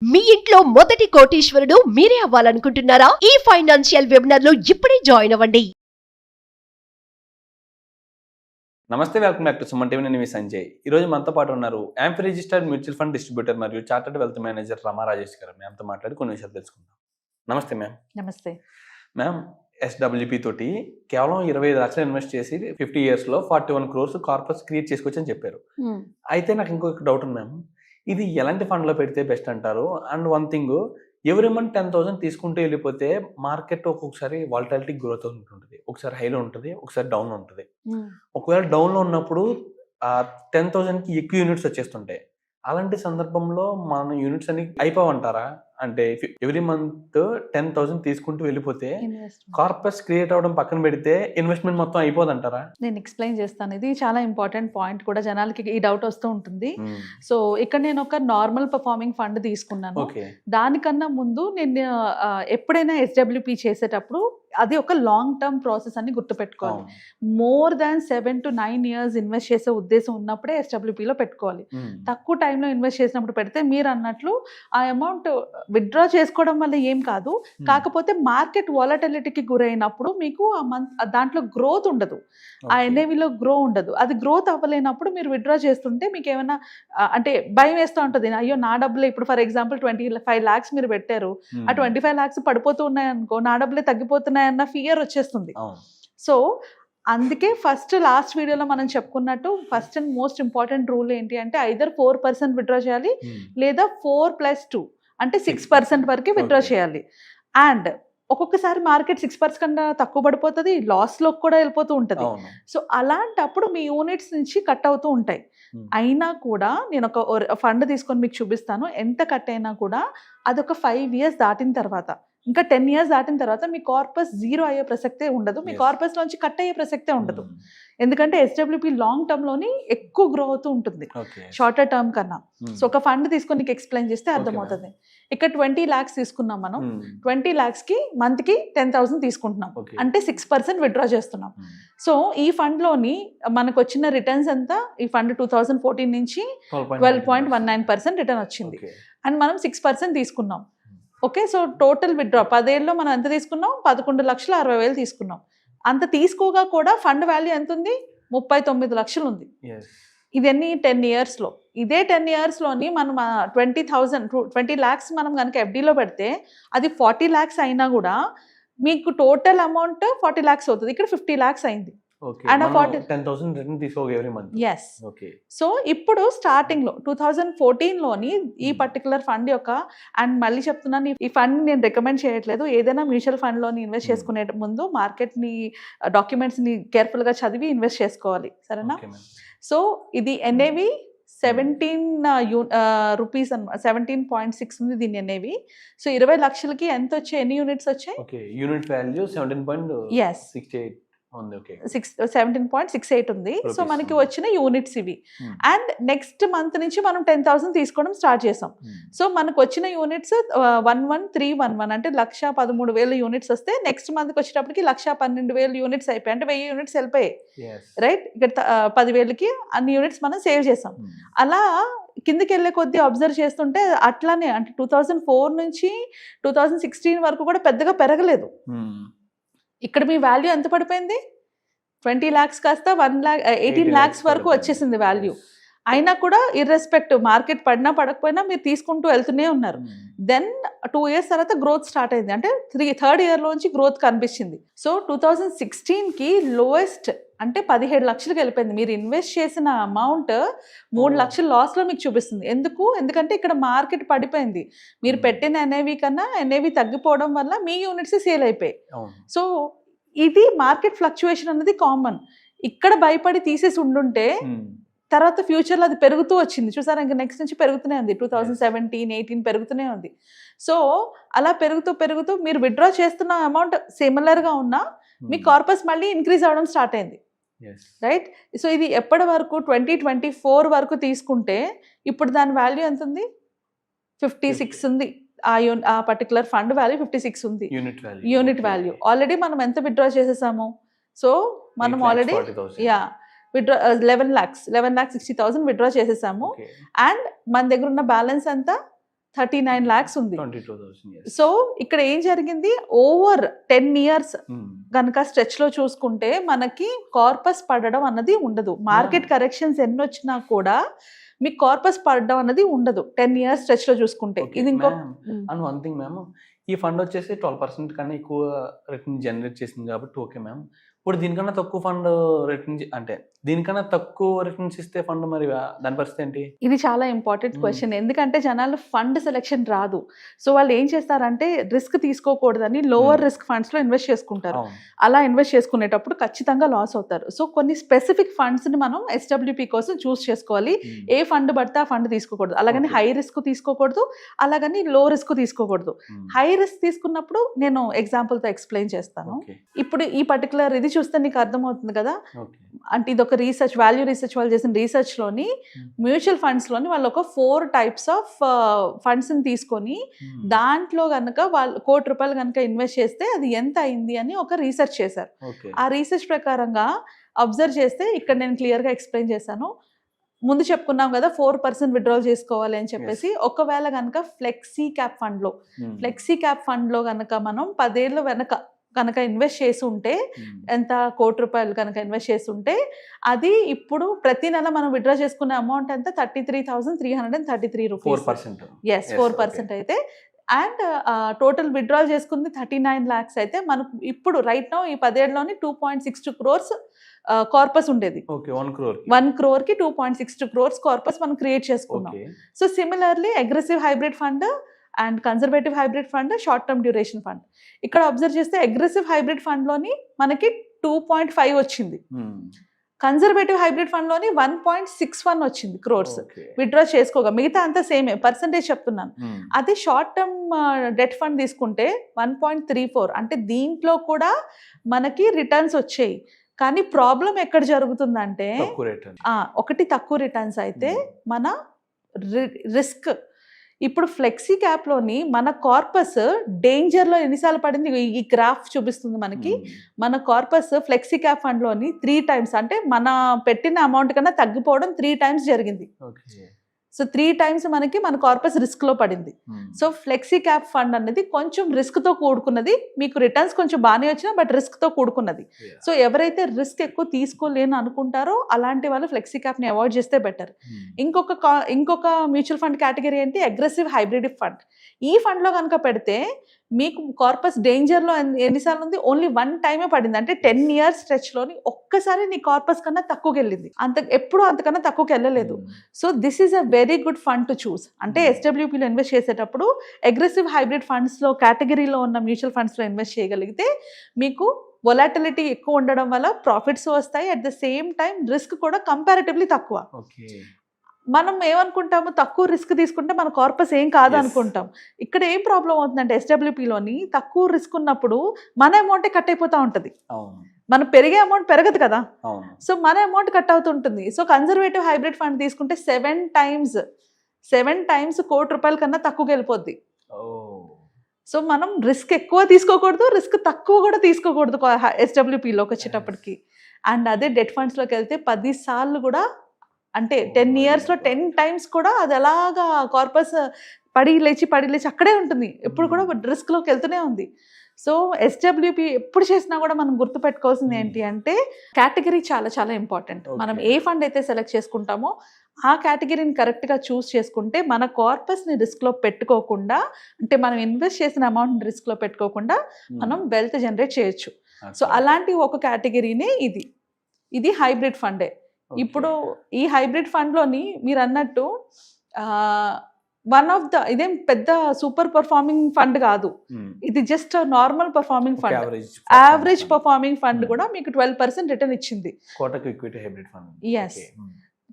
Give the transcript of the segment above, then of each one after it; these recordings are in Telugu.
మీ ఇంట్లో మొదటి కోటీశ్వరుడు మీరే అవ్వాలనుకుంటున్నారా? ఈ ఫైనాన్షియల్ వెబినార్ లో ఇప్పుడే జాయిన్ అవ్వండి. నమస్తే, welcome back to Suman TV. నేను మీ సంజయ్. ఈ రోజు మనతో పాటు ఉన్నారు amp registered mutual fund distributor మరియు చార్టర్డ్ వెల్త్ మేనేజర్ రమా రాజేష్ గారు. మ్యామ్తో మాట్లాడి కొన్ని విషయాలు తెలుసుకుందాం. నమస్తే మ్యామ్. నమస్తే మ్యామ్, ఎస్డబ్ల్యూపీ తోటి కేవలం 25 లక్షలు ఇన్వెస్ట్ చేసి 50 years లో 41 crores కార్పస్ క్రియేట్ చేసుకోవచ్చని చెప్పారు. అయితే నాకు ఇంకొక డౌట్ ఉంది మ్యామ్, ఇది ఎలాంటి ఫండ్లో పెడితే బెస్ట్ అంటారు? And one thing, every month 10,000 తీసుకుంటూ వెళ్ళిపోతే మార్కెట్ ఒక్కొక్కసారి వాలటాలిటీ గ్రోత్ ఉంటుంది, ఒకసారి హైలో ఉంటుంది, ఒకసారి డౌన్ ఉంటుంది. ఒకవేళ డౌన్లో ఉన్నప్పుడు 10,000కి ఎక్కువ యూనిట్స్ వచ్చేస్తుంటాయి. అలాంటి సందర్భంలో మన యూనిట్స్ అన్ని అయిపోవంటారా? అంటే ఎవ్రీ మంత్ 10,000 తీసుకుంటూ వెళ్ళిపోతే కార్పస్ క్రియేట్ అవడం పక్కన పెడితే ఇన్వెస్ట్మెంట్ మొత్తం అయిపోదంటారా? నేను ఎక్స్ప్లెయిన్ చేస్తాను. ఇది చాలా ఇంపార్టెంట్ పాయింట్ కూడా, జనాలకి ఈ డౌట్ వస్తూ ఉంటుంది. సో ఇక్కడ నేను ఒక నార్మల్ పర్ఫార్మింగ్ ఫండ్ తీసుకున్నాను. దానికన్నా ముందు నేను ఎప్పుడైనా ఎస్డబ్ల్యూపీ చేసేటప్పుడు అది ఒక లాంగ్ టర్మ్ ప్రాసెస్ అని గుర్తుపెట్టుకోవాలి. More than 7 to 9 years invest చేసే ఉద్దేశం ఉన్నప్పుడే ఎస్డబ్ల్యూపీలో పెట్టుకోవాలి. తక్కువ టైంలో ఇన్వెస్ట్ చేసినప్పుడు పెడితే మీరు అన్నట్లు ఆ అమౌంట్ విత్డ్రా చేసుకోవడం వల్ల ఏం కాదు, కాకపోతే మార్కెట్ వాలటిలిటీకి గురైనప్పుడు మీకు ఆ దాంట్లో గ్రోత్ ఉండదు, ఆ ఎన్ఏవిలో గ్రో ఉండదు. అది గ్రోత్ అవ్వలేనప్పుడు మీరు విత్డ్రా చేస్తుంటే మీకు ఏమైనా అంటే భయం వేస్తూ ఉంటుంది, అయ్యో నా డబ్బులే ఇప్పుడు ఫర్ ఎగ్జాంపుల్ 25 lakhs మీరు పెట్టారు, ఆ 25 lakhs పడిపోతూ ఉన్నాయనుకో, నా డబ్బులే తగ్గిపోతున్నాయన్న ఫియర్ వచ్చేస్తుంది. సో అందుకే లాస్ట్ వీడియోలో మనం చెప్పుకున్నట్టు first and most important rule ఏంటి అంటే ఐదర్ 4% విత్డ్రా చేయాలి, లేదా 4+2 అంటే 6% వరకు విత్డ్రా చేయాలి. అండ్ ఒక్కొక్కసారి మార్కెట్ 6% కన్నా తక్కువ పడిపోతుంది, లాస్లో కూడా వెళ్ళిపోతూ ఉంటుంది. సో అలాంటప్పుడు మీ యూనిట్స్ నుంచి కట్ అవుతూ ఉంటాయి. అయినా కూడా నేను ఒక ఫండ్ తీసుకొని మీకు చూపిస్తాను. ఎంత కట్ అయినా కూడా అదొక 5 years దాటిన తర్వాత, ఇంకా 10 years దాటిన తర్వాత మీ కార్పస్ 0 అయ్యే ప్రసక్తే ఉండదు, మీ కార్పస్ లోంచి కట్ అయ్యే ప్రసక్తే ఉండదు. ఎందుకంటే ఎస్డబ్ల్యూపీ లాంగ్ టర్మ్ లోని ఎక్కువ గ్రో అవుతూ ఉంటుంది షార్టర్ టర్మ్ కన్నా. సో ఒక ఫండ్ తీసుకొని నీకు ఎక్స్ప్లెయిన్ చేస్తే అర్థమవుతుంది. ఇక్కడ 20 lakhs తీసుకున్నాం మనం, 20 lakhs కి మంత్ కి 10,000 తీసుకుంటున్నాం, అంటే 6% విత్డ్రా చేస్తున్నాం. సో ఈ ఫండ్ లోని మనకు వచ్చిన రిటర్న్స్ ఎంత? ఈ ఫండ్ 2014 నుంచి 12.19% రిటర్న్ వచ్చింది. అండ్ మనం 6% తీసుకున్నాం. ఓకే, సో టోటల్ విత్డ్రా 10 ఏళ్ళలో మనం ఎంత తీసుకున్నాం? 11,60,000 తీసుకున్నాం. అంత తీసుకోగా కూడా ఫండ్ వాల్యూ ఎంత ఉంది? 39 లక్షలు ఉంది. ఇదన్నీ 10 yearsలో. ఇదే 10 yearsలోని మనం 20 lakhs మనం కనుక ఎఫ్డీలో పెడితే అది 40 lakhs అయినా కూడా మీకు టోటల్ అమౌంట్ 40 lakhs అవుతుంది. ఇక్కడ 50 lakhs అయింది. సో ఇప్పుడు స్టార్టింగ్ లో 2014 లోని ఈ పర్టికులర్ ఫండ్ యొక్క, అండ్ మళ్ళీ చెప్తున్నాను, ఈ ఫండ్ నేను రికమెండ్ చేయట్లేదు. ఏదైనా మ్యూచువల్ ఫండ్ లోని ఇన్వెస్ట్ చేసుకునే ముందు మార్కెట్ ని డాక్యుమెంట్స్ ని కేర్ఫుల్ గా చదివి ఇన్వెస్ట్ చేసుకోవాలి, సరేనా? సో ఇది ఎన్ఏవి 17 రూపీస్ అన్నమాట, 17.6 ఉంది దీని ఎన్ఏవి. సో 20 లక్షలకి ఎంత వచ్చాయి? ఎన్ని యూనిట్స్ వచ్చాయి? యూనిట్ వాల్యూ 17.68 ఉంది. సో మనకి వచ్చిన యూనిట్స్ ఇవి. అండ్ నెక్స్ట్ మంత్ నుంచి మనం 10,000 తీసుకోవడం స్టార్ట్ చేసాం. సో మనకు వచ్చిన యూనిట్స్ 11,311 అంటే 1,13,000 యూనిట్స్ వస్తే, నెక్స్ట్ మంత్కి వచ్చేటప్పటికి 1,12,000 యూనిట్స్ అయిపోయి, అంటే 1000 యూనిట్స్ వెళ్ళిపోయాయి, రైట్? ఇక్కడ 10,000కి అన్ని యూనిట్స్ మనం సేవ్ చేసాం. అలా కిందకి వెళ్ళే కొద్దీ అబ్జర్వ్ చేస్తుంటే అట్లానే, అంటే 2004 నుంచి 2016 వరకు కూడా పెద్దగా పెరగలేదు. ఇక్కడ మీ వాల్యూ ఎంత పడిపోయింది? 20 lakhs కాస్త 18 lakhs వరకు వచ్చేసింది వాల్యూ. అయినా కూడా ఇర్రెస్పెక్టివ్ మార్కెట్ పడినా పడకపోయినా మీరు తీసుకుంటూ వెళ్తూనే ఉన్నారు. దెన్ 2 years తర్వాత గ్రోత్ స్టార్ట్ అయింది, అంటే థర్డ్ ఇయర్లోంచి గ్రోత్ కనిపించింది. సో 2016కి లోయెస్ట్ అంటే 17 లక్షలకు వెళ్ళిపోయింది. మీరు ఇన్వెస్ట్ చేసిన అమౌంట్ 3 లక్షల లాస్లో మీకు చూపిస్తుంది. ఎందుకంటే ఇక్కడ మార్కెట్ పడిపోయింది, మీరు పెట్టిన ఎన్ఏవి కన్నా ఎన్ఏవి తగ్గిపోవడం వల్ల మీ యూనిట్స్ సేల్ అయిపోయాయి. సో ఇది మార్కెట్ ఫ్లక్చుయేషన్ అనేది కామన్. ఇక్కడ భయపడి తీసేసి ఉండుంటే తర్వాత ఫ్యూచర్లో అది పెరుగుతూ వచ్చింది, చూసారా? ఇంకా నెక్స్ట్ నుంచి పెరుగుతూనే ఉంది, 2017, 2018 పెరుగుతూనే ఉంది. సో అలా పెరుగుతూ మీరు విత్డ్రా చేస్తున్న అమౌంట్ సిమిలర్గా ఉన్నా మీ కార్పస్ మళ్ళీ ఇంక్రీజ్ అవ్వడం స్టార్ట్ అయింది, రైట్? సో ఇది ఎప్పటి వరకు? 2024 వరకు తీసుకుంటే ఇప్పుడు దాని వాల్యూ ఎంత ఉంది? 56 ఉంది. ఆ పర్టికులర్ ఫండ్ వాల్యూ 56 ఉంది, యూనిట్ వాల్యూ. ఆల్రెడీ మనం ఎంత విత్డ్రా చేసేసాము? సో మనం ఆల్రెడీ 11,60,000 విత్డ్రా చేసేసాము. అండ్ మన దగ్గర ఉన్న బ్యాలెన్స్ ఎంత? 39 lakhs ఉంది. 22,000 yes. సో ఇక్కడ ఏం జరిగింది, ఓవర్ 10 years కనుక స్ట్రెచ్ లో చూసుకుంటే మనకి కార్పస్ పడడం అన్నది ఉండదు. మార్కెట్ కరెక్షన్స్ ఎన్ని వచ్చినా కూడా మీకు కార్పస్ పడడం అన్నది ఉండదు 10 years స్ట్రెచ్ లో చూసుకుంటే. Okay, ఇది ఇంకో ma'am, and one thing ma'am, ఈ ఫండ్ వచ్చేసి 12% కన్నా ఎక్కువ రిటర్న్ జనరేట్ చేసింది కాబట్టి ఓకే మ్యామ్. ఇప్పుడు దీనికన్నా తక్కువ ఫండ్ రిటర్న్ అంటే దీనికన్నా తక్కువ రిటర్న్స్ ఇస్తే ఫండ్ మరి దాని పరిస్థితి ఏంటి? ఇది చాలా ఇంపార్టెంట్ క్వశ్చన్. ఎందుకంటే జనాలు ఫండ్ సెలెక్షన్ రాదు. సో వాళ్ళు ఏం చేస్తారంటే రిస్క్ తీసుకోకూడదని లోవర్ రిస్క్ ఫండ్స్ లో ఇన్వెస్ట్ చేసుకుంటారు. అలా ఇన్వెస్ట్ చేసుకునేటప్పుడు ఖచ్చితంగా లాస్ అవుతారు. సో కొన్ని స్పెసిఫిక్ ఫండ్స్ ని మనం ఎస్డబ్ల్యూపీ కోసం చూస్ చేసుకోవాలి. ఏ ఫండ్ పడితే ఆ ఫండ్ తీసుకోకూడదు. అలాగని హై రిస్క్ తీసుకోకూడదు, అలాగని లో రిస్క్ తీసుకోకూడదు. హై రిస్క్ తీసుకున్నప్పుడు నేను ఎగ్జాంపుల్ తో ఎక్స్ప్లెయిన్ చేస్తాను. ఇప్పుడు ఈ పర్టికులర్ ఇది చూస్తే నీకు అర్థమవుతుంది కదా. అంటే ఇది ఒక రీసెర్చ్, వాల్యూ రీసెర్చ్ వాళ్ళు చేసిన రీసెర్చ్ లోని మ్యూచువల్ ఫండ్స్ లోని వాళ్ళు ఒక 4 types ఆఫ్ ఫండ్స్ ని తీసుకొని దాంట్లో కనుక వాళ్ళు ₹1,00,00,000 కనుక ఇన్వెస్ట్ చేస్తే అది ఎంత అయింది అని ఒక రీసెర్చ్ చేశారు. ఆ రీసెర్చ్ ప్రకారంగా అబ్జర్వ్ చేస్తే ఇక్కడ నేను క్లియర్ గా ఎక్స్ప్లెయిన్ చేశాను. ముందు చెప్పుకున్నాం కదా 4% విత్డ్రాల్ చేసుకోవాలి అని చెప్పేసి. ఒకవేళ కనుక ఫ్లెక్సీ క్యాప్ ఫండ్ లో కనుక మనం 10 ఏళ్ళ వెనక కనుక ఇన్వెస్ట్ చేసి ఉంటే, ఎంత ₹1,00,00,000 కనుక ఇన్వెస్ట్ చేసి ఉంటే అది ఇప్పుడు ప్రతి నెల మనం విత్డ్రా చేసుకునే అమౌంట్ ఎంత, ₹33,333 రూపీస్. 4% అయితే. అండ్ టోటల్ విత్డ్రాల్ చేసుకుంది 39 lakhs అయితే మనకు ఇప్పుడు రైట్ నౌ ఈ 10 ఏళ్ళలోని 2.62 crores కార్పస్ ఉండేది. 1 crore కి 2.62 crores కార్పస్ మనం క్రియేట్ చేసుకున్నాం. So similarly aggressive hybrid fund and conservative hybrid fund, short term duration fund. ఇక్కడ అబ్జర్వ్ చేస్తే అగ్రెసివ్ హైబ్రిడ్ ఫండ్ లోని మనకి 2.5 వచ్చింది. కన్జర్వేటివ్ హైబ్రిడ్ ఫండ్ లోని 1.61 వచ్చింది క్రోర్స్ విత్డ్రా చేసుకోగా. మిగతా అంతా సేమే, పర్సంటేజ్ చెప్తున్నాను. అదే షార్ట్ టర్మ్ డెట్ ఫండ్ తీసుకుంటే 1.34, అంటే దీంట్లో కూడా మనకి రిటర్న్స్ వచ్చాయి. కానీ ప్రాబ్లం ఎక్కడ జరుగుతుందంటే ఒకటి తక్కువ రిటర్న్స్ అయితే మన రిస్క్. ఇప్పుడు ఫ్లెక్సీ క్యాప్ లోని మన కార్పస్ డేంజర్ లో ఎన్నిసార్లు పడింది, ఈ గ్రాఫ్ చూపిస్తుంది మనకి. మన కార్పస్ ఫ్లెక్సీ క్యాప్ ఫండ్ లోని 3 times, అంటే మన పెట్టిన అమౌంట్ కన్నా తగ్గిపోవడం 3 times జరిగింది. సో 3 times మనకి మన కార్పస్ రిస్క్ లో పడింది. సో ఫ్లెక్సీ క్యాప్ ఫండ్ అనేది కొంచెం రిస్క్ తో కూడుకున్నది. మీకు రిటర్న్స్ కొంచెం బాగానే వచ్చినా బట్ రిస్క్ తో కూడుకున్నది. సో ఎవరైతే రిస్క్ ఎక్కువ తీసుకోలేని అనుకుంటారో అలాంటి వాళ్ళు ఫ్లెక్సీ క్యాప్ ని అవాయిడ్ చేస్తే బెటర్. ఇంకొక మ్యూచువల్ ఫండ్ కేటగిరీ ఏంటి, అగ్రెసివ్ హైబ్రిడ్ ఫండ్. ఈ ఫండ్ లో కనుక పెడితే మీకు కార్పస్ డేంజర్ లో ఎన్నిసార్లు ఉంది, ఓన్లీ 1 time పడింది. అంటే 10 years స్ట్రెచ్ లోని ఒక్కసారి నీ కార్పస్ కన్నా తక్కువకి వెళ్ళింది. ఎప్పుడు అంతకన్నా తక్కువకి వెళ్ళలేదు. So this is a very good fund to choose. అంటే ఎస్డబ్ల్యూపీలో ఇన్వెస్ట్ చేసేటప్పుడు అగ్రెసివ్ హైబ్రిడ్ ఫండ్స్ లో కేటగిరీలో ఉన్న మ్యూచువల్ ఫండ్స్ లో ఇన్వెస్ట్ చేయగలిగితే మీకు వొలాటిలిటీ ఎక్కువ ఉండడం వల్ల ప్రాఫిట్స్ వస్తాయి. At the same time risk కూడా కంపారిటివ్లీ తక్కువ. మనం ఏమనుకుంటాము, తక్కువ రిస్క్ తీసుకుంటే మన కార్పస్ ఏం కాదు అనుకుంటాం. ఇక్కడ ఏం ప్రాబ్లం అవుతుందంటే ఎస్డబ్ల్యూపీలోని తక్కువ రిస్క్ ఉన్నప్పుడు మన అమౌంటే కట్ అయిపోతూ ఉంటుంది. మనం పెరిగే అమౌంట్ పెరగదు కదా. సో మన అమౌంట్ కట్ అవుతుంటుంది. సో కన్జర్వేటివ్ హైబ్రిడ్ ఫండ్ తీసుకుంటే 7 times ₹1,00,00,000 కన్నా తక్కువకి వెళ్ళిపోద్ది. సో మనం రిస్క్ ఎక్కువ తీసుకోకూడదు, రిస్క్ తక్కువ కూడా తీసుకోకూడదు ఎస్డబ్ల్యూపీలోకి వచ్చేటప్పటికి. అండ్ అదే డెట్ ఫండ్స్ లోకి వెళ్తే 10 సార్లు కూడా, అంటే 10 years లో 10 times కూడా అది ఎలాగా కార్పస్ పడి లేచి అక్కడే ఉంటుంది. ఎప్పుడు కూడా రిస్క్ లోకి వెళ్తూనే ఉంది. సో ఎస్డబ్ల్యూపీ ఎప్పుడు చేసినా కూడా మనం గుర్తుపెట్టుకోవాల్సింది ఏంటి అంటే కేటగిరీ చాలా చాలా ఇంపార్టెంట్. మనం ఏ ఫండ్ అయితే సెలెక్ట్ చేసుకుంటామో ఆ కేటగిరీని కరెక్ట్గా చూస్ చేసుకుంటే మన కార్పస్ని రిస్క్లో పెట్టుకోకుండా, అంటే మనం ఇన్వెస్ట్ చేసిన అమౌంట్ని రిస్క్లో పెట్టుకోకుండా మనం వెల్త్ జనరేట్ చేయొచ్చు. సో అలాంటి ఒక కేటగిరీనే ఇది హైబ్రిడ్ ఫండే. ఇప్పుడు ఈ హైబ్రిడ్ ఫండ్లోని మీరు అన్నట్టు ఇదేం పెద్ద సూపర్ పర్ఫార్మింగ్ ఫండ్ కాదు, ఇది just normal performing fund. Average performing fund కూడా మీకు 12% రిటర్న్ ఇచ్చింది. Kotak equity hybrid fund. Yes,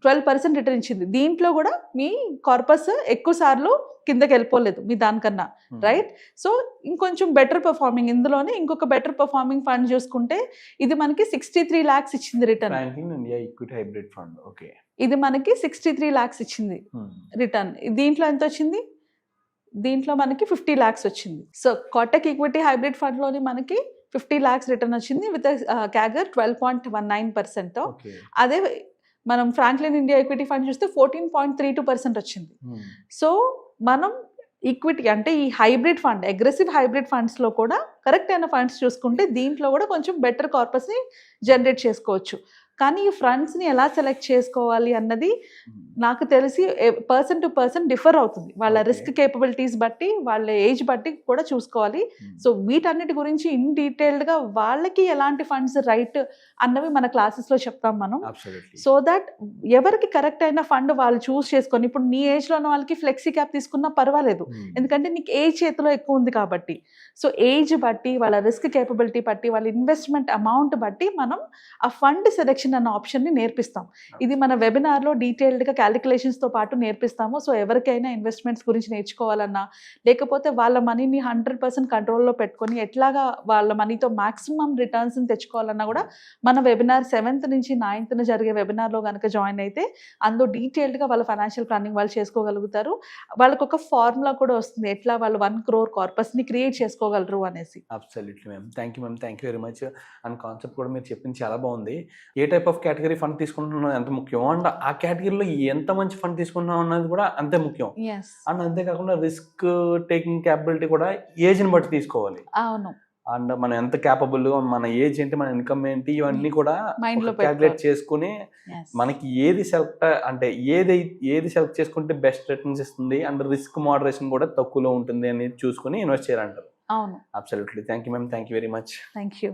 12% return ఇచ్చింది. దీంట్లో కూడా మీ కార్పస్ ఎక్కువ సార్లు కిందకి వెళ్ళిపోలేదు మీ దానికన్నా, రైట్? సో ఇంకొంచెం బెటర్ పర్ఫార్మింగ్, ఇందులోనే ఇంకొక బెటర్ పర్ఫార్మింగ్ ఫండ్ చూసుకుంటే ఇది మనకి 63 lakhs ఇచ్చింది రిటర్న్. ఇది మనకి 63 lakhs ఇచ్చింది రిటర్న్. దీంట్లో ఎంత వచ్చింది? దీంట్లో మనకి 50 lakhs వచ్చింది. So Kotak equity hybrid fund లోని మనకి 50 lakhs రిటర్న్ వచ్చింది విత్ క్యాగర్ 12.19%. అదే మనం ఫ్రాంక్లిన్ ఇండియా ఈక్విటీ ఫండ్ చూస్తే 14.32% వచ్చింది. సో మనం ఈక్విటీ అంటే ఈ హైబ్రిడ్ ఫండ్, అగ్రెసివ్ హైబ్రిడ్ ఫండ్స్లో కూడా కరెక్ట్ అయిన ఫండ్స్ చూసుకుంటే దీంట్లో కూడా కొంచెం బెటర్ కార్పస్ని జనరేట్ చేసుకోవచ్చు. కానీ ఈ ఫండ్స్ని ఎలా సెలెక్ట్ చేసుకోవాలి అన్నది నాకు తెలిసి పర్సన్ టు పర్సన్ డిఫర్ అవుతుంది. వాళ్ళ రిస్క్ కేపబిలిటీస్ బట్టి, వాళ్ళ ఏజ్ బట్టి కూడా చూసుకోవాలి. సో వీటన్నిటి గురించి ఇన్ డీటెయిల్డ్గా వాళ్ళకి ఎలాంటి ఫండ్స్ రైట్ అన్నవి మన క్లాసెస్లో చెప్తాం మనం. సో దట్ ఎవరికి కరెక్ట్ అయిన ఫండ్ వాళ్ళు చూస్ చేసుకొని, ఇప్పుడు నీ ఏజ్లో ఉన్న వాళ్ళకి ఫ్లెక్సీ క్యాప్ తీసుకున్నా పర్వాలేదు, ఎందుకంటే నీకు ఏజ్ చేతిలో ఎక్కువ ఉంది కాబట్టి. సో ఏజ్ బట్టి, వాళ్ళ రిస్క్ కేపబిలిటీ బట్టి, వాళ్ళ ఇన్వెస్ట్మెంట్ అమౌంట్ బట్టి మనం ఆ ఫండ్ సెలెక్షన్ అన్న ఆప్షన్ని నేర్పిస్తాం. ఇది మన వెబినార్లో డీటెయిల్డ్గా క్యాలిక్యులేషన్స్తో పాటు నేర్పిస్తాము. సో ఎవరికైనా ఇన్వెస్ట్మెంట్స్ గురించి నేర్చుకోవాలన్నా, లేకపోతే వాళ్ళ మనీని 100% కంట్రోల్లో పెట్టుకొని ఎట్లాగా వాళ్ళ మనీతో మ్యాక్సిమం రిటర్న్స్ని తెచ్చుకోవాలన్నా కూడా మన వెబినార్ 7th నుంచి 9th జరిగే వెబినార్లో కనుక జాయిన్ అయితే అందులో డీటెయిల్డ్గా వాళ్ళ ఫైనాన్షియల్ ప్లానింగ్ వాళ్ళు చేసుకోగలుగుతారు. వాళ్ళకు ఒక ఫార్ములా కూడా వస్తుంది, ఎట్లా వాళ్ళు 1 crore కార్పస్ని క్రియేట్ చేసుకోగలరు అనేసి. Absolutely ma'am, thank you ma'am, thank you very much. And concept కూడా మీరు చెప్పింది చాలా బాగుంది. ఏ టైప్ ఆఫ్ కేటగిరీ ఫండ్ తీసుకుంటున్నాం ఎంత ముఖ్యం, అండ్ ఆ కేటగిరీలో ఎంత మంచి ఫండ్ తీసుకుంటున్నాం అన్నది కూడా అంతే ముఖ్యం. అండ్ అంతేకాకుండా రిస్క్ టేకింగ్ క్యాపబిలిటీ కూడా ఏజ్ని బట్టి తీసుకోవాలి. అవును. అండ్ మనం ఎంత క్యాపబుల్, మన ఏజ్ ఏంటి, మన ఇన్కమ్ ఏంటి, ఇవన్నీ కూడా క్యాలిక్యులేట్ చేసుకుని మనకి ఏది సెలెక్ట్ అంటే ఏది సెలెక్ట్ చేసుకుంటే బెస్ట్ రిటర్న్స్ ఇస్తుంది అండ్ రిస్క్ మోడరేషన్ కూడా తక్కువలో ఉంటుంది అని చూసుకుని ఇన్వెస్ట్ చేయాలంటారు. అవును. Absolutely. Thank you ma'am, thank you very much. Thank you.